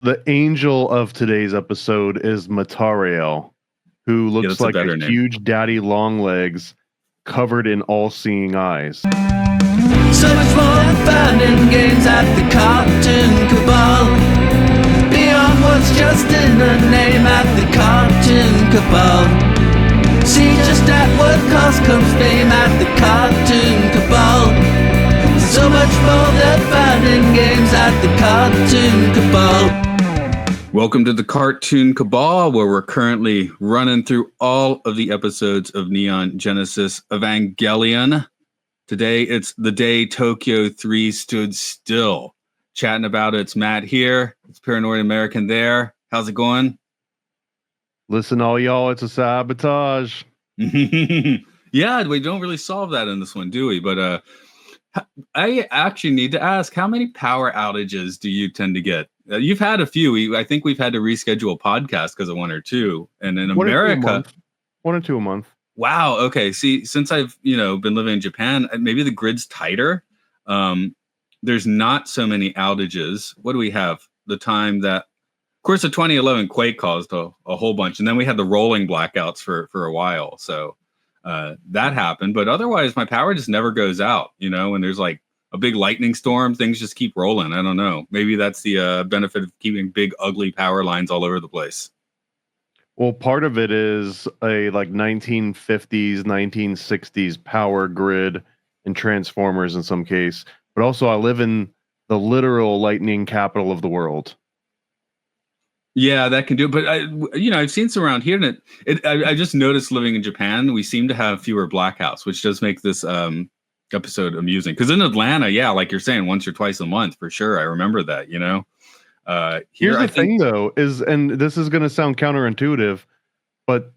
The angel of today's episode is Matariel, who looks that's a like better a name. huge daddy long legs covered in all-seeing eyes. So much more than fun and games at the Cartoon Cabal. Beyond what's just in the name at the Cartoon Cabal. See just at what cost comes fame at the Cartoon Cabal. So much more than fun and games at the Cartoon Cabal. Welcome to the Cartoon Cabal, where we're currently running through all of the episodes of Neon Genesis Evangelion. Today, it's the day Tokyo-3 stood still. Chatting about it, it's Matt here. It's Paranoid American there. How's it going? Listen, all y'all, it's a sabotage. Yeah, we don't really solve that in this one, do we? But I actually need to ask, how many power outages do you tend to get? You've had a few. I think we've had to reschedule a podcast because of one or two. And in America, 1 or 2 a month. Wow. Okay. See, since I've been living in Japan, maybe the grid's tighter. There's not so many outages. What do we have? The time that, of course, the 2011 quake caused a whole bunch, and then we had the rolling blackouts for a while. So that happened, but otherwise, my power just never goes out. When there's like a big lightning storm, things just keep rolling. I don't know. Maybe that's the benefit of keeping big, ugly power lines all over the place. Well, part of it is a 1950s, 1960s power grid and transformers in some case. But also I live in the literal lightning capital of the world. Yeah, that can do it. But I've seen some around here, and I just noticed living in Japan, we seem to have fewer blackouts, which does make this episode amusing. Because in Atlanta, yeah, like you're saying, once or twice a month for sure. I remember that. Here's the thing, though, and this is going to sound counterintuitive, but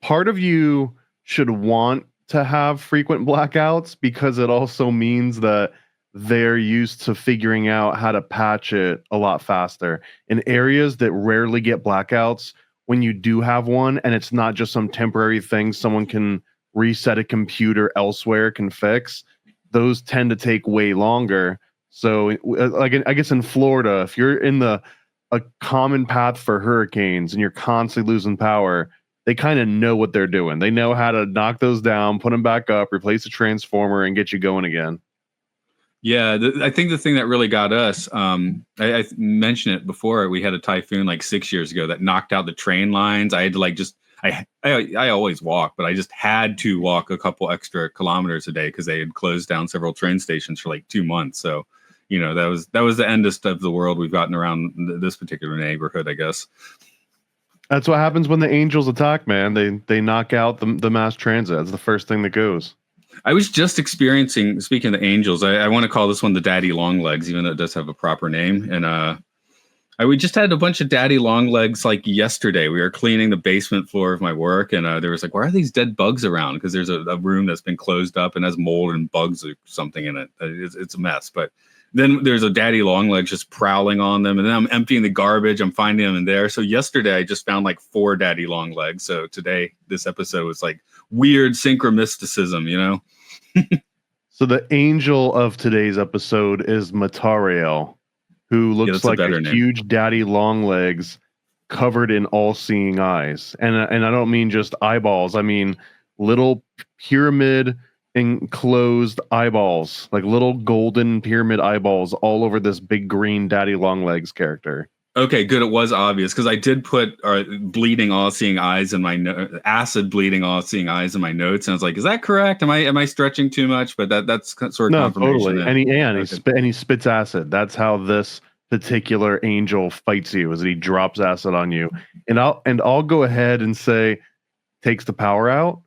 part of you should want to have frequent blackouts because it also means that they're used to figuring out how to patch it a lot faster. In areas that rarely get blackouts, when you do have one, and it's not just some temporary thing someone can reset a computer elsewhere can fix, those tend to take way longer. So, I guess in Florida, if you're in a common path for hurricanes and you're constantly losing power, they kind of know what they're doing. They know how to knock those down, put them back up, replace the transformer, and get you going again. Yeah, I think the thing that really got us, I mentioned it before, we had a typhoon like 6 years ago that knocked out the train lines. I had to I always walk, but I just had to walk a couple extra kilometers a day because they had closed down several train stations for like 2 months. So, that was the endest of the world we've gotten around this particular neighborhood, I guess. That's what happens when the angels attack, man. They knock out the mass transit. That's the first thing that goes. I was just experiencing, speaking of the angels, I want to call this one the Daddy Longlegs, even though it does have a proper name. And we just had a bunch of Daddy Longlegs like yesterday. We were cleaning the basement floor of my work, and there was like, why are these dead bugs around? Because there's a room that's been closed up and has mold and bugs or something in it. It's a mess. But then there's a Daddy Longlegs just prowling on them, and then I'm emptying the garbage. I'm finding them in there. So yesterday I just found like 4 Daddy Longlegs. So today, this episode was like weird synchromysticism, So the angel of today's episode is Matariel, who looks like a huge daddy long legs covered in all-seeing eyes. And I don't mean just eyeballs. I mean little pyramid enclosed eyeballs, like little golden pyramid eyeballs all over this big green daddy long legs character. Okay, good. It was obvious because I did put bleeding all-seeing eyes in my acid bleeding all-seeing eyes in my notes, and I was like, "Is that correct? Am I stretching too much?" But that's sort of confirmation. Totally. And he spits acid. That's how this particular angel fights you, is that he drops acid on you. And I'll go ahead and say takes the power out,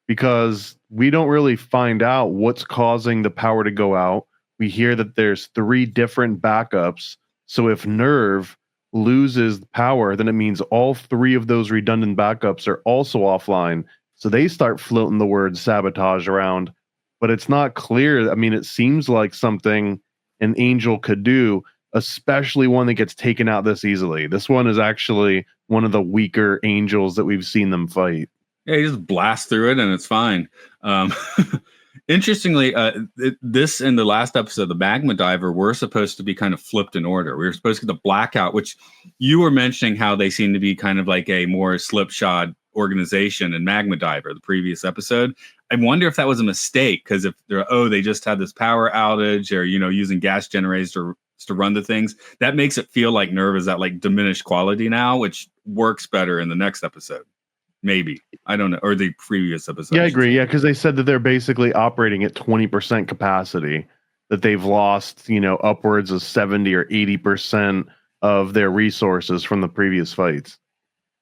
because we don't really find out what's causing the power to go out. We hear that there's 3 different backups. So if NERV loses power, then it means all 3 of those redundant backups are also offline. So they start floating the word sabotage around, but it's not clear. I mean, it seems like something an angel could do, especially one that gets taken out this easily. This one is actually one of the weaker angels that we've seen them fight. Yeah, you just blast through it and it's fine. Interestingly, this and the last episode, the Magma Diver, were supposed to be kind of flipped in order. We were supposed to get the Blackout, which you were mentioning how they seem to be kind of like a more slipshod organization in Magma Diver, the previous episode. I wonder if that was a mistake, because if they just had this power outage, or using gas generators to run the things, that makes it feel like NERV is at like diminished quality now, which works better in the next episode. Maybe. I don't know. Or the previous episode. Yeah, I agree. Yeah, because they said that they're basically operating at 20% capacity, that they've lost, upwards of 70 or 80% of their resources from the previous fights.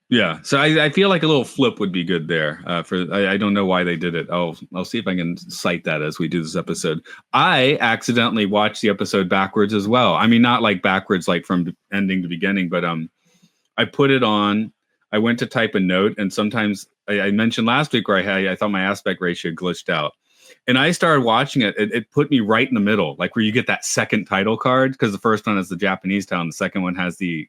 Yeah, so I feel like a little flip would be good there. I don't know why they did it. I'll see if I can cite that as we do this episode. I accidentally watched the episode backwards as well. I mean, not like backwards, like from ending to beginning, but I put it on. I went to type a note, and sometimes I mentioned last week where I thought my aspect ratio glitched out, and I started watching it. It put me right in the middle, like where you get that second title card, because the first one has the Japanese title, and the second one has the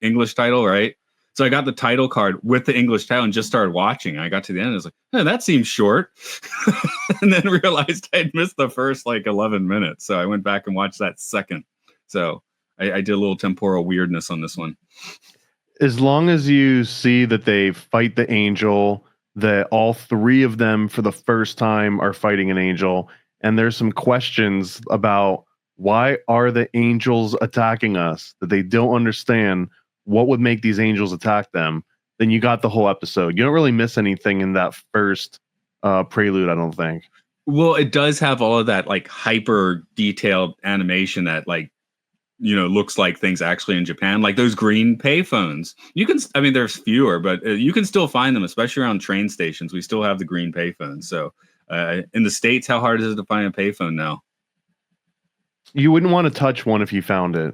English title, right? So I got the title card with the English title and just started watching. I got to the end, I was like, that seems short. And then realized I'd missed the first like 11 minutes. So I went back and watched that second. So I did a little temporal weirdness on this one. As long as you see that they fight the angel, that all three of them for the first time are fighting an angel, and there's some questions about why are the angels attacking us that they don't understand, what would make these angels attack them, then you got the whole episode. You don't really miss anything in that first prelude, I don't think. Well, it does have all of that like hyper detailed animation that like, looks like things actually in Japan, like those green payphones. There's fewer, but you can still find them, especially around train stations. We still have the green payphones. So in the States, how hard is it to find a payphone now? You wouldn't want to touch one if you found it.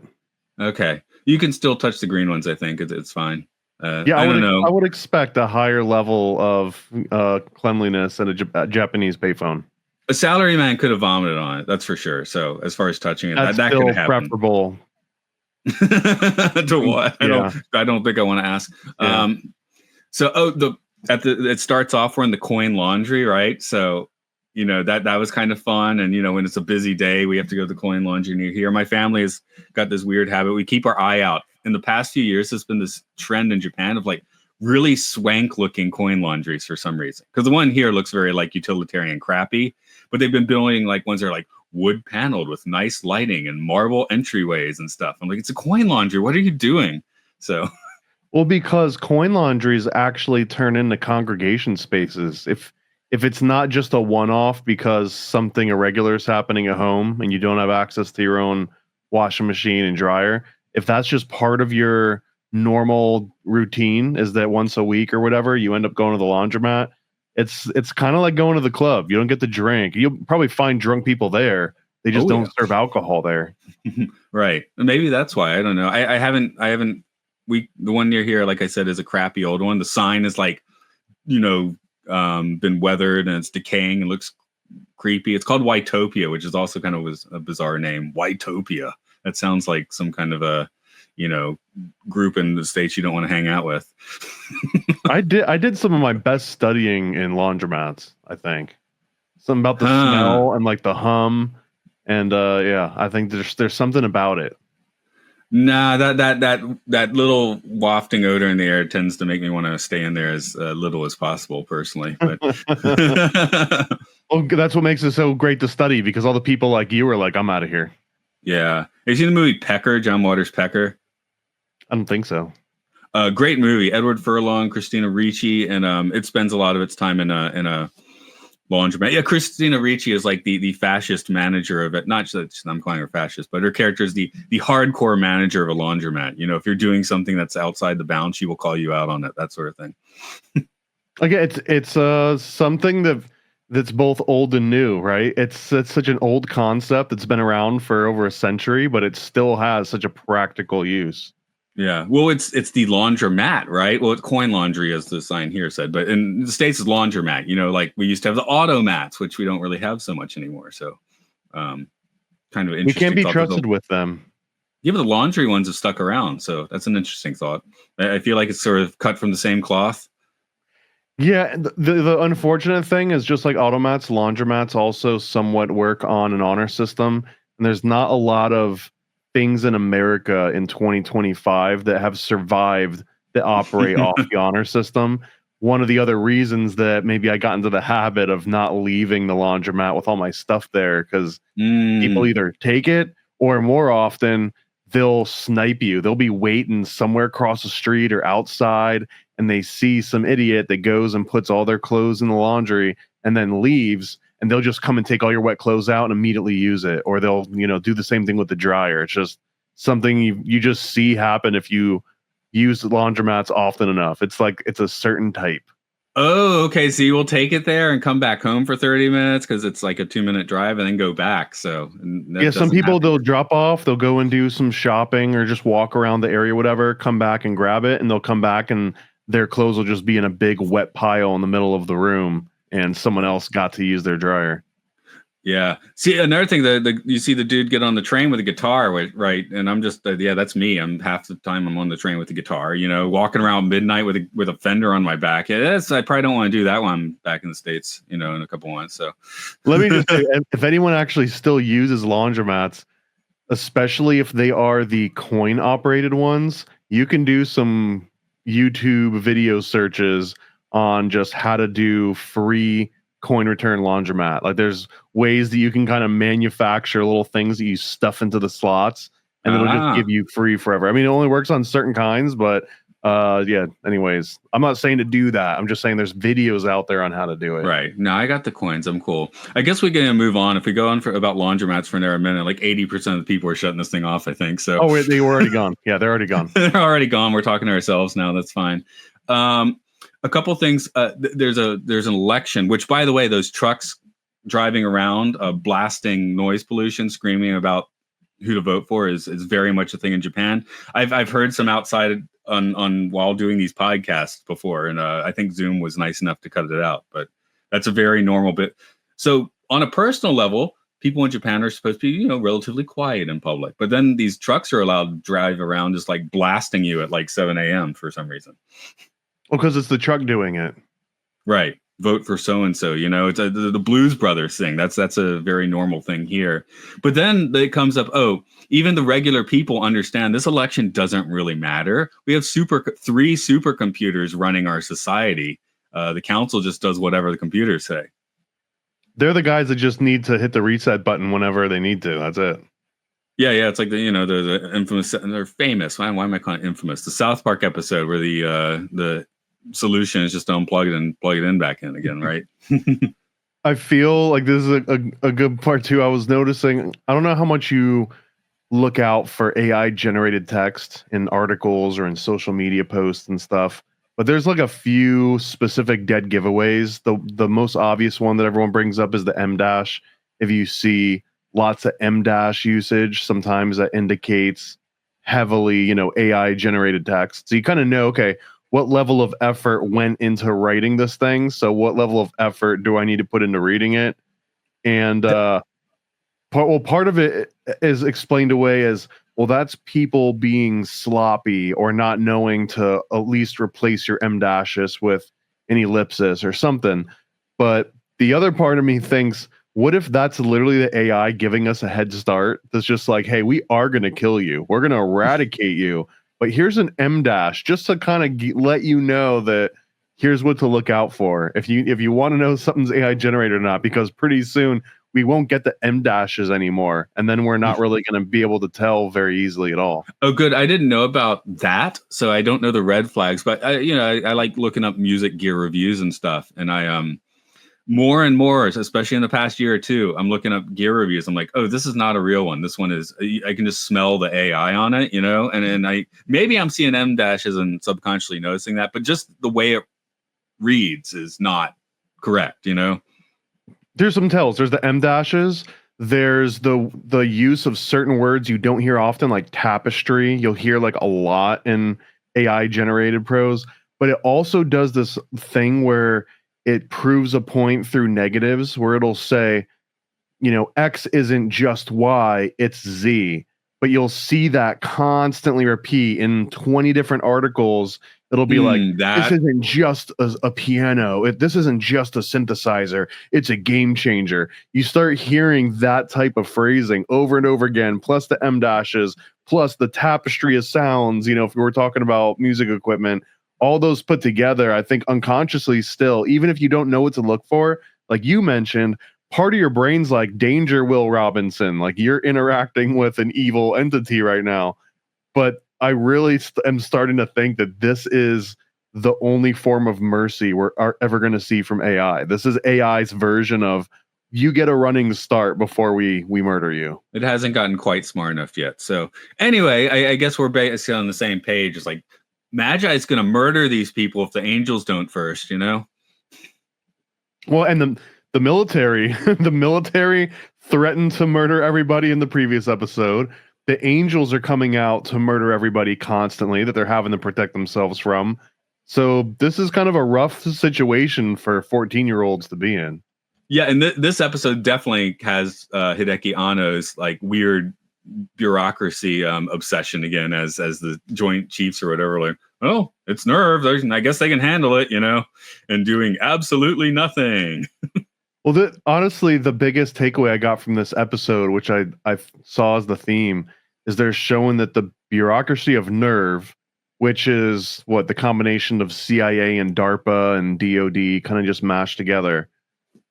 Okay. You can still touch the green ones, I think. It's fine. I don't know. I would expect a higher level of cleanliness in a Japanese payphone. A salaryman could have vomited on it, that's for sure. So as far as touching it, that could have happened. Preferable. To what? I don't think I want to ask. Yeah. It starts off we're in the coin laundry, right? So that was kind of fun. And when it's a busy day, we have to go to the coin laundry near here. My family has got this weird habit. We keep our eye out. In the past few years, there's been this trend in Japan of like really swank looking coin laundries for some reason. Because the one here looks very like utilitarian crappy, but they've been building like ones that are like wood paneled with nice lighting and marble entryways and stuff. I'm like, it's a coin laundry. What are you doing? So, well, because coin laundries actually turn into congregation spaces. If it's not just a one-off because something irregular is happening at home and you don't have access to your own washing machine and dryer, if that's just part of your normal routine, is that once a week or whatever, you end up going to the laundromat, it's kind of like going to the club. You don't get to drink. You'll probably find drunk people there. They just don't serve alcohol there. Right. Maybe that's why. I don't know. I haven't the one near here, like I said, is a crappy old one. The sign is like, been weathered and it's decaying and looks creepy. It's called Whitopia, which is also kind of a bizarre name. Whitopia. That sounds like some kind of a, group in the States you don't want to hang out with. I did some of my best studying in laundromats, I think. Something about the smell and like the hum. And I think there's something about it. Nah, that little wafting odor in the air tends to make me want to stay in there as little as possible, personally. But well, that's what makes it so great to study, because all the people like you are like, I'm out of here. Yeah. Have you seen the movie Pecker, John Waters' Pecker? I don't think so. Great movie. Edward Furlong, Christina Ricci, and it spends a lot of its time in a laundromat. Yeah, Christina Ricci is like the fascist manager of it. Not just I'm calling her fascist, but her character is the hardcore manager of a laundromat. If you're doing something that's outside the bounds, she will call you out on it. That sort of thing. Okay, it's something that's both old and new, right? It's such an old concept that's been around for over a century, but it still has such a practical use. Yeah, well, it's the laundromat, right? Well, it's coin laundry, as the sign here said, but in the States, it's laundromat. Like we used to have the automats, which we don't really have so much anymore. So, kind of interesting. We can't be trusted with them. Yeah, but the laundry ones have stuck around, so that's an interesting thought. I feel like it's sort of cut from the same cloth. Yeah, the unfortunate thing is just like automats, laundromats also somewhat work on an honor system, and there's not a lot of things in America in 2025 that have survived that operate off the honor system. One of the other reasons that maybe I got into the habit of not leaving the laundromat with all my stuff there, because people either take it or more often they'll snipe you. They'll be waiting somewhere across the street or outside, and they see some idiot that goes and puts all their clothes in the laundry and then leaves, and they'll just come and take all your wet clothes out and immediately use it. Or they'll, do the same thing with the dryer. It's just something you just see happen if you use the laundromats often enough. It's like it's a certain type. Oh, okay. So you will take it there and come back home for 30 minutes because it's like a 2-minute drive and then go back. So yeah, some people they'll drop off, they'll go and do some shopping or just walk around the area, whatever, come back and grab it, and they'll come back and their clothes will just be in a big wet pile in the middle of the room, and someone else got to use their dryer. Yeah. See, another thing that you see the dude get on the train with a guitar, right? And I'm just, yeah, that's me. I'm half the time I'm on the train with the guitar, walking around midnight with a fender on my back. I probably don't want to do that when I'm back in the States, in a couple months. So let me just say, if anyone actually still uses laundromats, especially if they are the coin operated ones, you can do some YouTube video searches on just how to do free coin return laundromat. Like there's ways that you can kind of manufacture little things that you stuff into the slots and it'll just give you free forever. I mean, it only works on certain kinds, but yeah, anyways, I'm not saying to do that. I'm just saying there's videos out there on how to do it. Right. No, I got the coins. I'm cool. I guess we're going to move on. If we go on about laundromats for another minute, like 80% of the people are shutting this thing off, I think. So. Oh, wait, they were already gone. Yeah, they're already gone. They're already gone. We're talking to ourselves now. That's fine. A couple things. There's an election, which, by the way, those trucks driving around, blasting noise pollution, screaming about who to vote for is very much a thing in Japan. I've heard some outside on while doing these podcasts before, and I think Zoom was nice enough to cut it out. But that's a very normal bit. So on a personal level, people in Japan are supposed to be, relatively quiet in public. But then these trucks are allowed to drive around just like blasting you at like 7 a.m. for some reason. Well, because it's the truck doing it. Right. Vote for so-and-so, it's the Blues Brothers thing. That's a very normal thing here. But then it comes up, even the regular people understand this election doesn't really matter. We have 3 supercomputers running our society. The council just does whatever the computers say. They're the guys that just need to hit the reset button whenever they need to. That's it. Yeah, it's like the infamous, they're famous. Why am I calling it infamous? The South Park episode where the solution is just to unplug it and plug it in back in again, right? I feel like this is a good part too. I was noticing, I don't know how much you look out for AI generated text in articles or in social media posts and stuff, but there's like a few specific dead giveaways. The most obvious one that everyone brings up is the M dash. If you see lots of M dash usage, sometimes that indicates heavily, AI generated text. So you kind of know, okay, what level of effort went into writing this thing? So what level of effort do I need to put into reading it? And part of it is explained away as, well, that's people being sloppy or not knowing to at least replace your M dashes with an ellipsis or something. But the other part of me thinks, what if that's literally the AI giving us a head start? That's just like, hey, we are going to kill you. We're going to eradicate you. But here's an M dash just to kind of let you know that here's what to look out for if you want to know something's AI generated or not, because pretty soon we won't get the M dashes anymore, and then we're not really going to be able to tell very easily at all. Oh, good. I didn't know about that, so I don't know the red flags. But I like looking up music gear reviews and stuff, and I more and more, especially in the past year or two, I'm looking up gear reviews. I'm like, oh, this is not a real one. This one is, I can just smell the AI on it, and then maybe I'm seeing M dashes and subconsciously noticing that, but just the way it reads is not correct, There's some tells. There's the M dashes. There's the use of certain words you don't hear often, like tapestry. You'll hear like a lot in AI generated prose, but it also does this thing where it proves a point through negatives, where it'll say, X isn't just Y, it's Z. but you'll see that constantly repeat in 20 different articles. It'll be like, this isn't just a piano. This isn't just a synthesizer. It's a game changer. You start hearing that type of phrasing over and over again, plus the M dashes, plus the tapestry of sounds. You know, if we were talking about music equipment, all those put together, I think unconsciously still, even if you don't know what to look for, like you mentioned, part of your brain's like, danger, Will Robinson. Like, you're interacting with an evil entity right now. But I really am starting to think that this is the only form of mercy we're ever going to see from AI. This is AI's version of, you get a running start before we murder you. It hasn't gotten quite smart enough yet. So anyway, I guess we're basically on the same page. It's like, Magi is going to murder these people if the angels don't first, you know? Well, and the military, the military threatened to murder everybody in the previous episode. The angels are coming out to murder everybody constantly that they're having to protect themselves from. So this is kind of a rough situation for 14-year-olds to be in. Yeah, and this episode definitely has Hideki Anno's like weird bureaucracy obsession again, as the Joint Chiefs or whatever. Like, oh, it's NERV. I guess they can handle it, you know, and doing absolutely nothing. Well, honestly, the biggest takeaway I got from this episode, which I saw as the theme, is they're showing that the bureaucracy of NERV, which is what the combination of CIA and DARPA and DOD kind of just mashed together,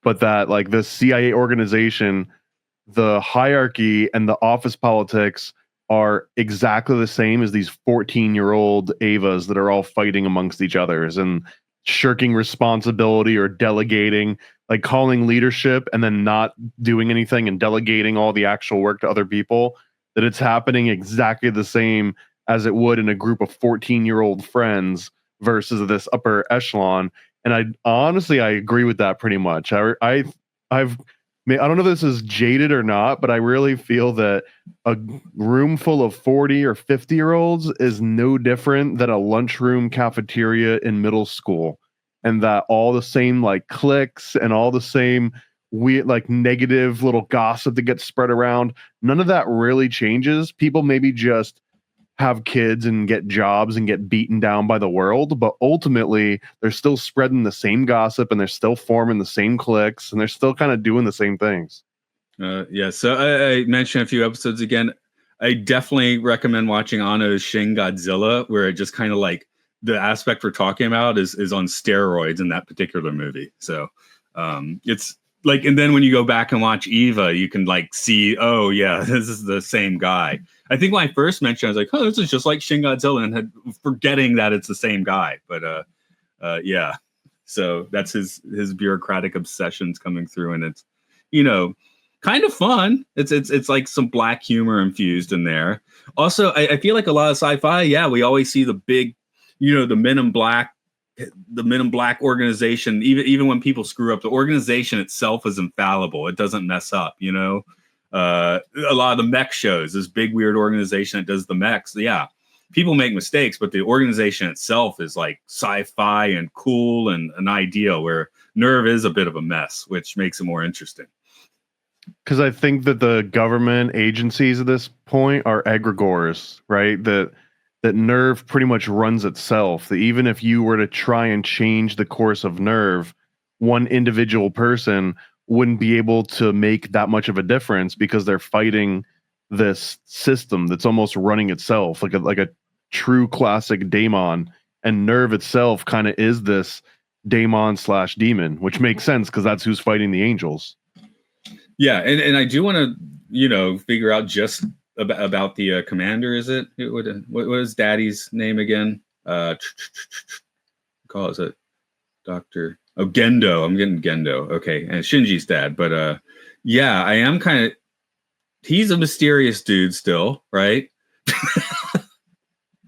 but that like this CIA organization, the hierarchy and the office politics are exactly the same as these 14-year-old Evas that are all fighting amongst each others and shirking responsibility or delegating, like calling leadership and then not doing anything and delegating all the actual work to other people, that it's happening exactly the same as it would in a group of 14-year-old friends versus this upper echelon. And I agree with that pretty much. I don't know if this is jaded or not, but I really feel that a room full of 40 or 50-year-olds is no different than a lunchroom cafeteria in middle school. And that all the same like cliques and all the same weird like negative little gossip that gets spread around, none of that really changes. People maybe just have kids and get jobs and get beaten down by the world, but ultimately they're still spreading the same gossip and they're still forming the same cliques and they're still kind of doing the same things. Yeah, so I mentioned a few episodes again. I definitely recommend watching Anno's Shin Godzilla, where it just kind of like the aspect we're talking about is on steroids in that particular movie. So it's like, and then when you go back and watch Eva, you can like see, oh yeah, this is the same guy. I think when I first mentioned, I was like, oh, this is just like Shin Godzilla, and forgetting that it's the same guy. But yeah, so that's his bureaucratic obsessions coming through, and it's, you know, kind of fun. It's like some black humor infused in there. Also, I feel like a lot of sci-fi, yeah, we always see the big, you know, the Men in Black organization. Even when people screw up, the organization itself is infallible. It doesn't mess up, you know. A lot of the mech shows, this big weird organization that does the mechs. Yeah, people make mistakes, but the organization itself is like sci-fi and cool and an ideal, where NERV is a bit of a mess, which makes it more interesting. Because I think that the government agencies at this point are egregores, right? That NERV pretty much runs itself. That even if you were to try and change the course of NERV, one individual person wouldn't be able to make that much of a difference because they're fighting this system that's almost running itself, like a true classic daemon. And NERV itself kind of is this daemon/demon, which makes sense because that's who's fighting the angels. Yeah, and I do want to, you know, figure out just about the commander. Is it? What is Daddy's name again? Call is it Dr. Oh, Gendo. I'm getting Gendo. Okay, and Shinji's dad. But yeah, I am kind of. He's a mysterious dude still, right?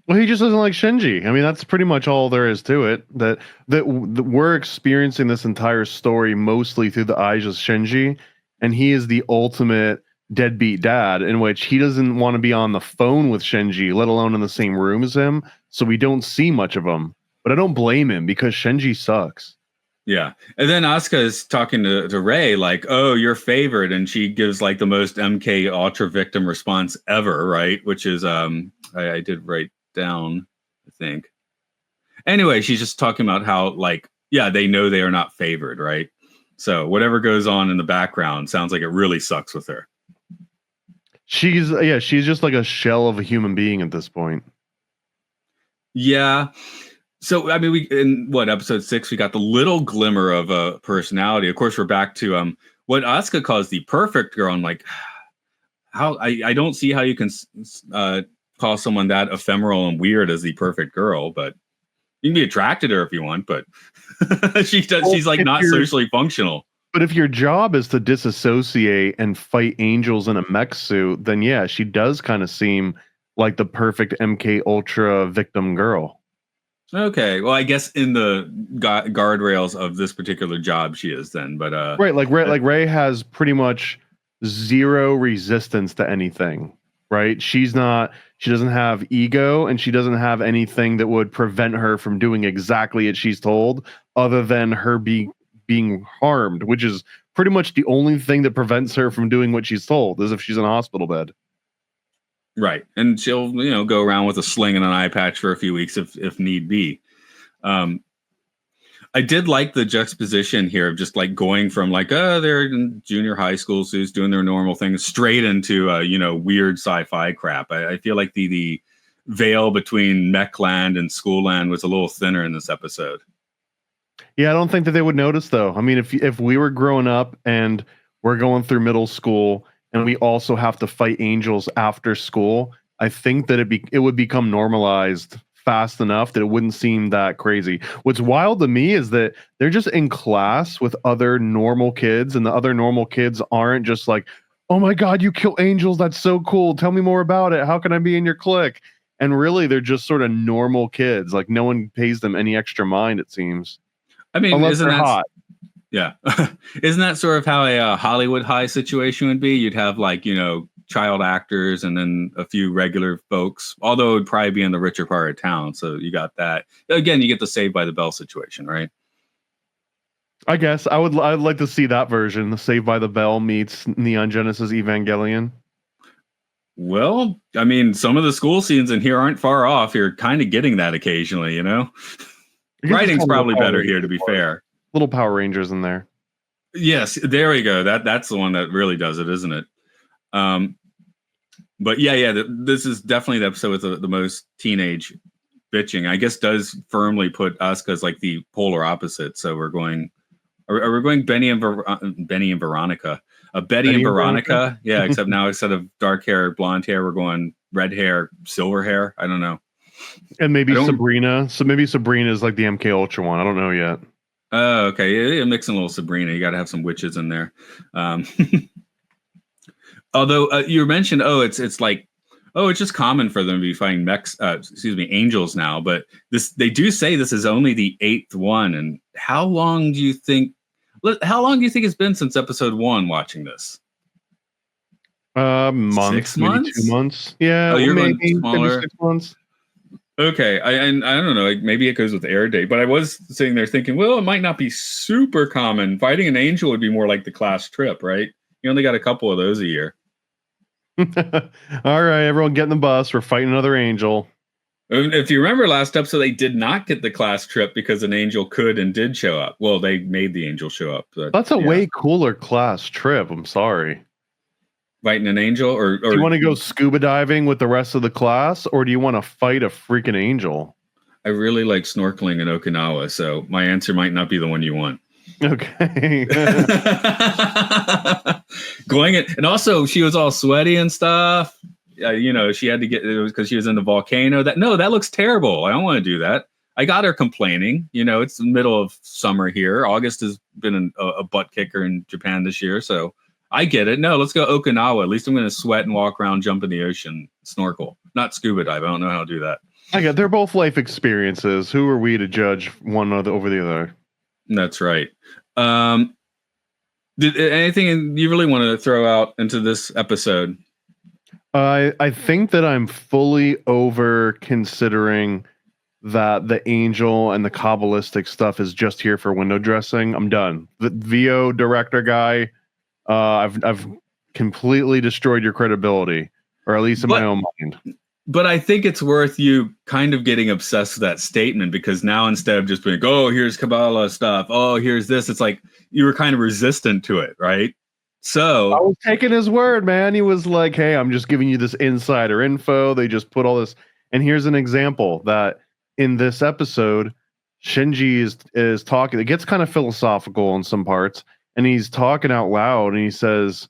Well, he just doesn't like Shinji. I mean, that's pretty much all there is to it. That we're experiencing this entire story mostly through the eyes of Shinji, and he is the ultimate deadbeat dad, in which he doesn't want to be on the phone with Shinji, let alone in the same room as him. So we don't see much of him. But I don't blame him because Shinji sucks. Yeah. And then Asuka is talking to Rei like, oh, you're favored. And she gives like the most MK Ultra victim response ever, right? Which is, I did write down, I think. Anyway, she's just talking about how like, yeah, they know they are not favored, right? So whatever goes on in the background sounds like it really sucks with her. She's just like a shell of a human being at this point. Yeah. So, I mean, we in episode 6, we got the little glimmer of a personality. Of course, we're back to what Asuka calls the perfect girl. I'm like, how I don't see how you can call someone that ephemeral and weird as the perfect girl, but you can be attracted to her if you want, but she's like not socially functional. But if your job is to disassociate and fight angels in a mech suit, then yeah, she does kind of seem like the perfect MK Ultra victim girl. Okay, well, I guess in the guardrails of this particular job, she is then. But right, like Rei has pretty much zero resistance to anything. Right, she doesn't have ego, and she doesn't have anything that would prevent her from doing exactly as she's told, other than her being harmed, which is pretty much the only thing that prevents her from doing what she's told, is if she's in a hospital bed. Right. And she'll, go around with a sling and an eye patch for a few weeks if need be. I did like the juxtaposition here of just like going from like, they're in junior high school, so who's doing their normal thing, straight into, weird sci-fi crap. I feel like the veil between mech land and school land was a little thinner in this episode. Yeah, I don't think that they would notice, though. I mean, if we were growing up and we're going through middle school, and we also have to fight angels after school, I think that it would become normalized fast enough that it wouldn't seem that crazy. What's wild to me is that they're just in class with other normal kids, and the other normal kids aren't just like, oh my God, you kill angels. That's so cool. Tell me more about it. How can I be in your clique? And really, they're just sort of normal kids. Like, no one pays them any extra mind, it seems. I mean, unless they're hot. Yeah. Isn't that sort of how a Hollywood high situation would be? You'd have like, child actors and then a few regular folks, although it would probably be in the richer part of town. So you got that. Again, you get the Saved by the Bell situation, right? I guess I'd like to see that version, the Saved by the Bell meets Neon Genesis Evangelion. Well, I mean, some of the school scenes in here aren't far off. You're kind of getting that occasionally, Writing's probably better here, to be fair. Little Power Rangers in there. Yes, there we go. That's the one that really does it, isn't it? But yeah. This is definitely the episode with the most teenage bitching. I guess does firmly put Asuka as like the polar opposite. So we're going. Are we going Benny and Veronica? Betty and Veronica. Yeah, except now instead of dark hair, blonde hair, we're going red hair, silver hair. I don't know. And maybe Sabrina. So maybe Sabrina is like the MK Ultra one. I don't know yet. Oh, okay. Yeah, mixing a little Sabrina. You got to have some witches in there. Although you mentioned, it's like, it's just common for them to be fighting angels now. But they do say this is only the 8th one. And how long do you think it's been since episode 1 watching this? Months, 6 months? Maybe 2 months. Yeah. Oh, you're going smaller. Maybe 6 months. Okay, I don't know. Like maybe it goes with air date, but I was sitting there thinking, well, it might not be super common. Fighting an angel would be more like the class trip, right? You only got a couple of those a year. All right, everyone, get in the bus. We're fighting another angel. If you remember last episode, they did not get the class trip because an angel could and did show up. Well, they made the angel show up. But, that's a way cooler class trip. I'm sorry. Fighting an angel, or do you want to go scuba diving with the rest of the class, or do you want to fight a freaking angel? I really like snorkeling in Okinawa, so my answer might not be the one you want. Okay. Going in, and also she was all sweaty and stuff. She had to get it was because she was in the volcano. That looks terrible. I don't want to do that. I got her complaining. It's the middle of summer here. August has been a butt kicker in Japan this year, so. I get it. No, let's go Okinawa. At least I'm going to sweat and walk around, jump in the ocean, snorkel. Not scuba dive. I don't know how to do that. They're both life experiences. Who are we to judge one over the other? That's right. Did anything you really want to throw out into this episode? I think that I'm fully over considering that the angel and the Kabbalistic stuff is just here for window dressing, I'm done. The VO director guy, I've completely destroyed your credibility, or at least in my own mind. But I think it's worth you kind of getting obsessed with that statement, because now instead of just being, oh, here's Kabbalah stuff, oh, here's this, it's like you were kind of resistant to it, right? So I was taking his word, man. He was like, hey, I'm just giving you this insider info. They just put all this. And here's an example that in this episode, Shinji is talking. It gets kind of philosophical in some parts. And he's talking out loud and he says,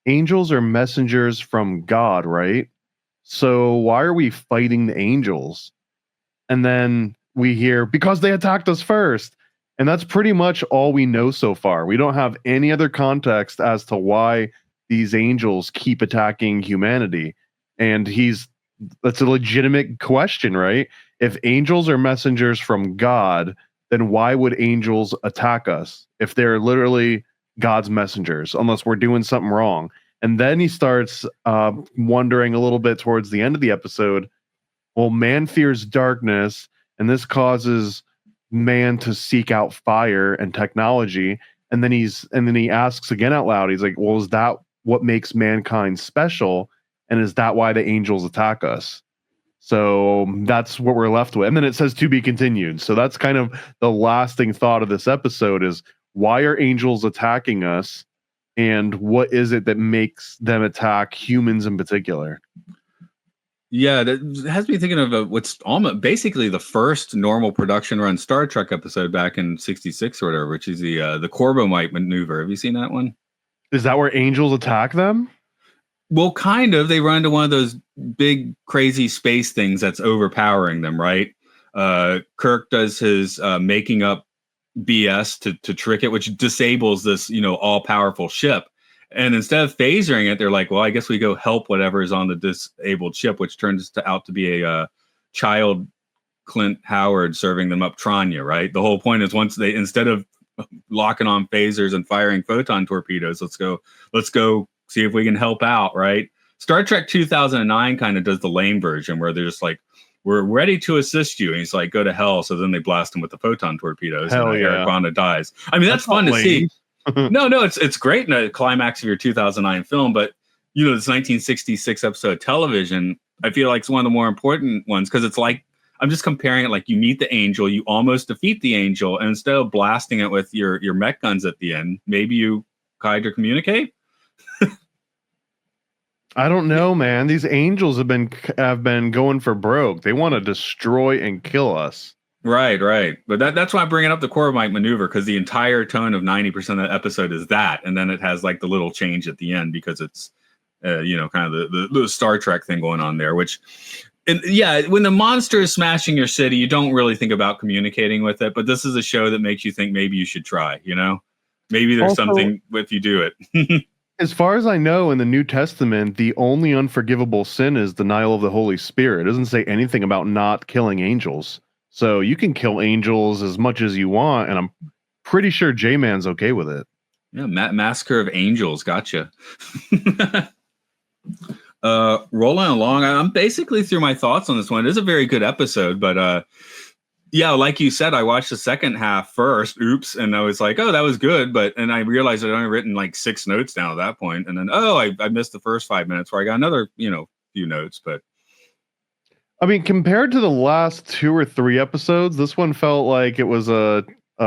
angels are messengers from God, right? So why are we fighting the angels? And then we hear, because they attacked us first. And that's pretty much all we know so far. We don't have any other context as to why these angels keep attacking humanity. And that's a legitimate question, right? If angels are messengers from God, then why would angels attack us if they're literally God's messengers, unless we're doing something wrong? And then he starts wondering a little bit towards the end of the episode, well, man fears darkness, and this causes man to seek out fire and technology. And then he asks again out loud, he's like, well, is that what makes mankind special? And is that why the angels attack us? So that's what we're left with. And then it says to be continued. So that's kind of the lasting thought of this episode is, why are angels attacking us? And what is it that makes them attack humans in particular? Yeah, that has me thinking of what's almost basically the first normal production run Star Trek episode back in '66 or whatever, which is the Corbomite maneuver. Have you seen that one? Is that where angels attack them? Well, kind of. They run into one of those big, crazy space things that's overpowering them, right? Kirk does his making up BS to trick it, which disables this, all-powerful ship. And instead of phasering it, they're like, well, I guess we go help whatever is on the disabled ship, which turns out to be a child Clint Howard serving them up Tranya, right? The whole point is, once they, instead of locking on phasers and firing photon torpedoes, let's go see if we can help out, right? Star Trek 2009 kind of does the lame version where they're just like, we're ready to assist you. And he's like, go to hell. So then they blast him with the photon torpedoes. Hell and yeah. Eric Bana dies. I mean, that's fun to see. No, it's great in a climax of your 2009 film, but this 1966 episode of television, I feel like it's one of the more important ones, because it's like, I'm just comparing it like you meet the angel, you almost defeat the angel, and instead of blasting it with your mech guns at the end, maybe you hydro communicate. I don't know, man. These angels have been going for broke. They want to destroy and kill us. Right. But that's why I'm bringing up the Corbomite maneuver, because the entire tone of 90% of the episode is that, and then it has like the little change at the end because it's, kind of the Star Trek thing going on there. Which, and yeah, when the monster is smashing your city, you don't really think about communicating with it. But this is a show that makes you think maybe you should try. Maybe there's something if you do it. As far as I know, in the New Testament, the only unforgivable sin is denial of the Holy Spirit. It doesn't say anything about not killing angels. So you can kill angels as much as you want, and I'm pretty sure J-Man's okay with it. Yeah, Massacre of Angels, gotcha. Rolling along, I'm basically through my thoughts on this one. It is a very good episode, but yeah, like you said, I watched the second half first. Oops, and I was like, oh, that was good, and I realized I'd only written like 6 notes down at that point, and then I missed the first 5 minutes where I got another few notes, but. I mean, compared to the last 2 or 3 episodes, this one felt like it was a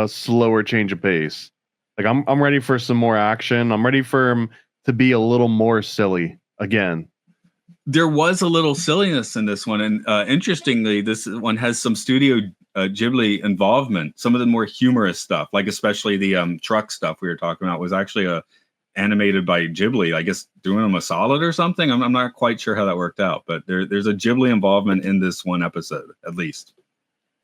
slower change of pace. Like I'm ready for some more action. I'm ready for him to be a little more silly again. There was a little silliness in this one, and interestingly, this one has some Studio Ghibli involvement. Some of the more humorous stuff, like especially the truck stuff we were talking about, was actually animated by Ghibli, I guess, doing them a solid or something. I'm not quite sure how that worked out, but there's a Ghibli involvement in this one episode, at least.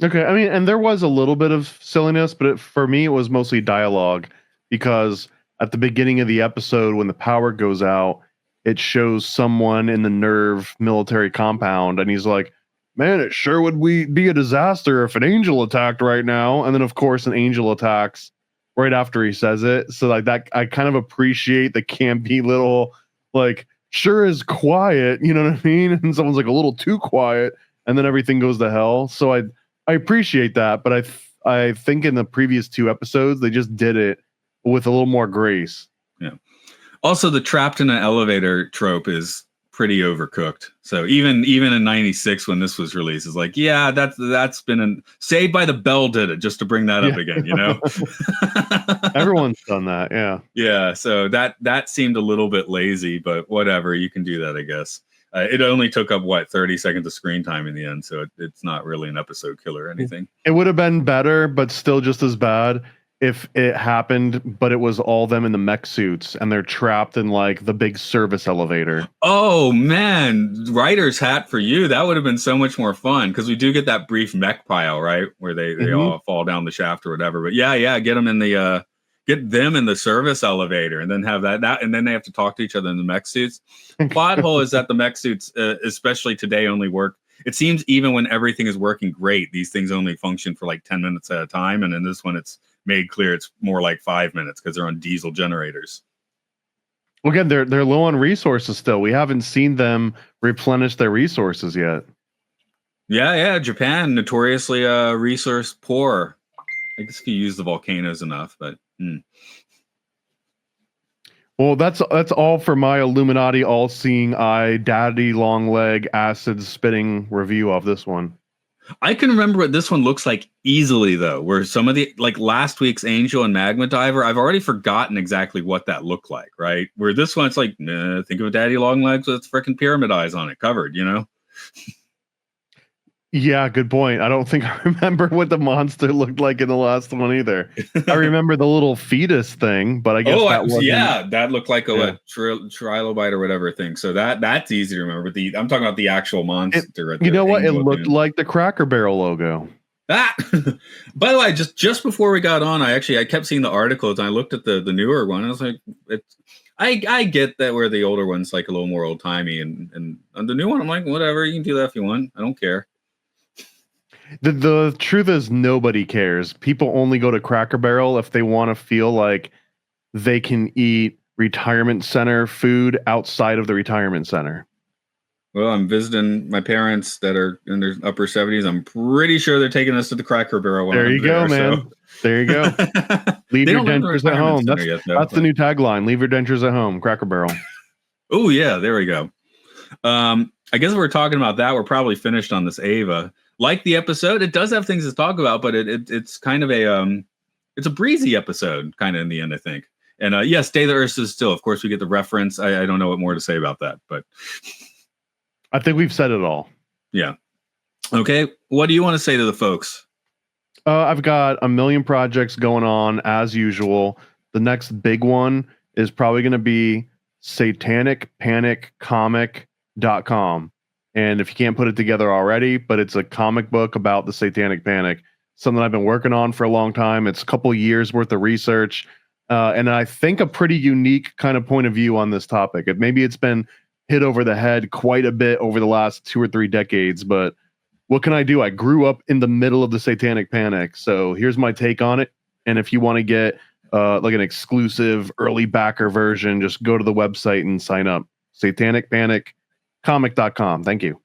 Okay, I mean, and there was a little bit of silliness, but for me, it was mostly dialogue, because at the beginning of the episode, when the power goes out, it shows someone in the NERV military compound, and he's like, man, it sure would be a disaster if an angel attacked right now. And then, of course, an angel attacks right after he says it. So like that, I kind of appreciate the campy little, like, sure is quiet, you know what I mean? And someone's like a little too quiet, and then everything goes to hell. So I I appreciate that, but I think in the previous 2 episodes they just did it with a little more grace. Yeah. Also, the trapped in an elevator trope is pretty overcooked. So even in '96 when this was released, it's like, yeah, that's been Saved by the Bell did it just to bring that up again, you know. Everyone's done that, yeah. Yeah, so that seemed a little bit lazy, but whatever, you can do that, I guess. It only took up 30 seconds of screen time in the end, so it's not really an episode killer or anything. It would have been better, but still just as bad if it happened, but it was all them in the mech suits and they're trapped in like the big service elevator. Oh man, writer's hat for you. That would have been so much more fun because we do get that brief mech pile, right, where they all fall down the shaft or whatever. But yeah, get them in the service elevator and then have that and then they have to talk to each other in the mech suits. Plot hole is that the mech suits, especially today, only work. It seems even when everything is working great, these things only function for like 10 minutes at a time. And in this one, it's made clear it's more like 5 minutes because they're on diesel generators. Well, again, they're low on resources still. We haven't seen them replenish their resources yet. Yeah. Japan, notoriously resource poor. I guess if you use the volcanoes enough, but... Well, that's all for my Illuminati all-seeing eye, daddy long leg, acid spitting review of this one. I can remember what this one looks like easily, though, where some of the, like last week's Angel and Magma Diver, I've already forgotten exactly what that looked like, right? Where this one, it's like, think of a daddy long legs with freaking pyramid eyes on it covered, you know? Yeah, good point. I don't think I remember what the monster looked like in the last one either. I remember the little fetus thing, but I guess that looked like a trilobite or whatever thing. So that's easy to remember. But I'm talking about the actual monster. You know what? It looked like the Cracker Barrel logo. By the way, just before we got on, I kept seeing the articles and I looked at the newer one. And I was like, I get that where the older one's like a little more old timey, and the new one, I'm like, whatever, you can do that if you want. I don't care. The truth is nobody cares. People only go to Cracker Barrel if they want to feel like they can eat retirement center food outside of the retirement center. Well, I'm visiting my parents that are in their upper 70s. I'm pretty sure they're taking us to the Cracker Barrel. There you go, man. So. There you go. Leave your dentures at home. That's the new tagline. Leave your dentures at home. Cracker Barrel. Oh, yeah. There we go. I guess if we're talking about that, we're probably finished on this Eva. Like the episode, it does have things to talk about, but it's kind of it's a breezy episode, kind of in the end, I think. And yes, Day the Earth is still. Of course, we get the reference. I don't know what more to say about that, but I think we've said it all. Yeah. Okay. What do you want to say to the folks? I've got a million projects going on as usual. The next big one is probably going to be satanicpaniccomic.com. And if you can't put it together already, but it's a comic book about the Satanic Panic, something I've been working on for a long time. It's a couple years worth of research. And I think a pretty unique kind of point of view on this topic. Maybe it's been hit over the head quite a bit over the last 2 or 3 decades, but what can I do? I grew up in the middle of the Satanic Panic. So here's my take on it. And if you want to get like an exclusive early backer version, just go to the website and sign up. satanicpaniccomic.com. Thank you.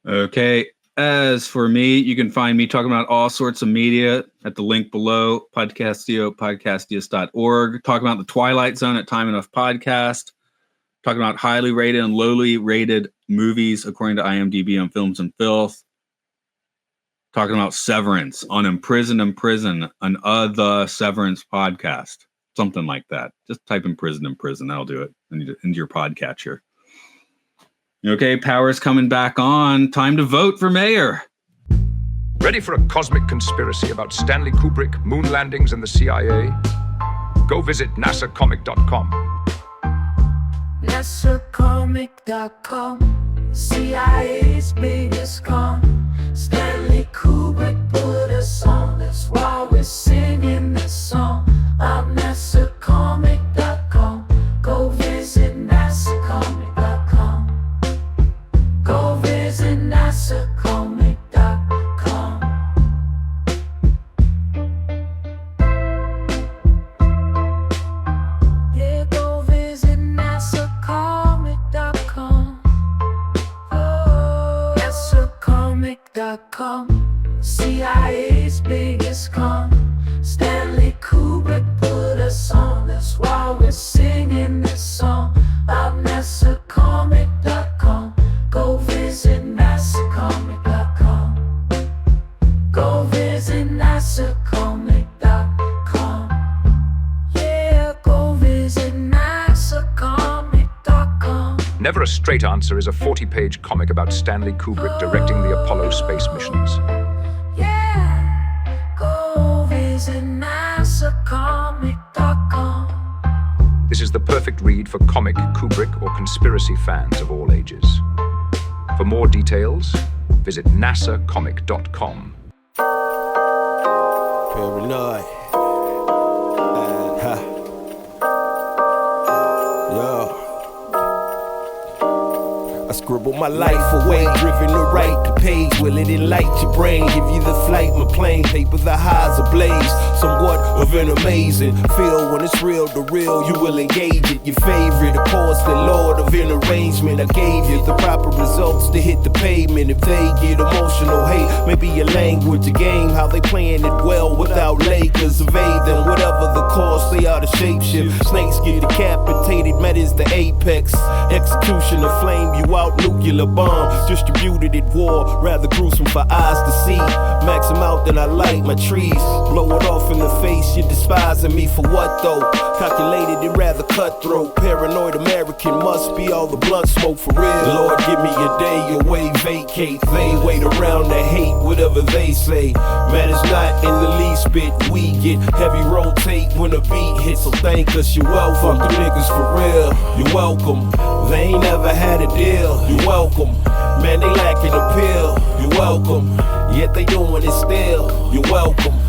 Okay. As for me, you can find me talking about all sorts of media at the link below, podcastios.org. Talking about the Twilight Zone at Time Enough Podcast. Talking about highly rated and lowly rated movies according to IMDb on Films and Filth. Talking about Severance on Imprison, an The Severance podcast. Something like that. Just type Imprison. That'll do it into your podcatcher. Okay, power's coming back on. Time to vote for mayor. Ready for a cosmic conspiracy about Stanley Kubrick, moon landings, and the CIA? Go visit nasacomic.com. nasacomic.com, CIA's biggest con. Stanley Kubrick put us on, that's why we're singing this song. I'm nasacomic.com. Go visit nasacomic.com. Go visit nasacomic.com. Yeah, go visit nasacomic.com. Oh, nasacomic.com. come, CIA's biggest con. Stanley Kubrick put us on, that's why we're singing this song about NASAcomic.com. Go visit NASAcomic.com. Go visit NASAcomic.com. Yeah, go visit NASAcomic.com. Never a Straight Answer is a 40-page comic about Stanley Kubrick directing the Apollo space missions. Yeah, go visit NASAcomic.com. This is the perfect read for comic, Kubrick, or conspiracy fans of all ages. For more details, visit nasacomic.com. Paranoid. Yo. I scribble my life away, driven to write the page. Will it enlighten your brain? Give you the flight, my plane, paper the highs ablaze. Somewhat of an amazing feel when it's real to real. You will engage it. Your favorite, of course, the Lord of an arrangement. I gave you the proper results to hit the pavement. If they get emotional, hey, maybe your language, a game, how they playing it well without Lakers. Evade them, whatever the cost, they are the shapeshift. Snakes get decapitated, met is the apex. Execution of flame you out, nuclear bomb distributed at war, rather gruesome for eyes to see. Max them out, then I light my trees. Blow it off in the face, you're despising me for what though? Calculated and rather cutthroat. Paranoid American must be all the blunt smoke for real. Lord, give me a day away, vacate. They wait around to hate whatever they say. Matters not in the least bit. We get heavy rotate when a beat hits, so thank us, you're welcome. Fuck the niggas for real, you're welcome. They ain't never had a deal, you're welcome. Man, they lacking appeal, you're welcome. Yet they doing it still, you're welcome.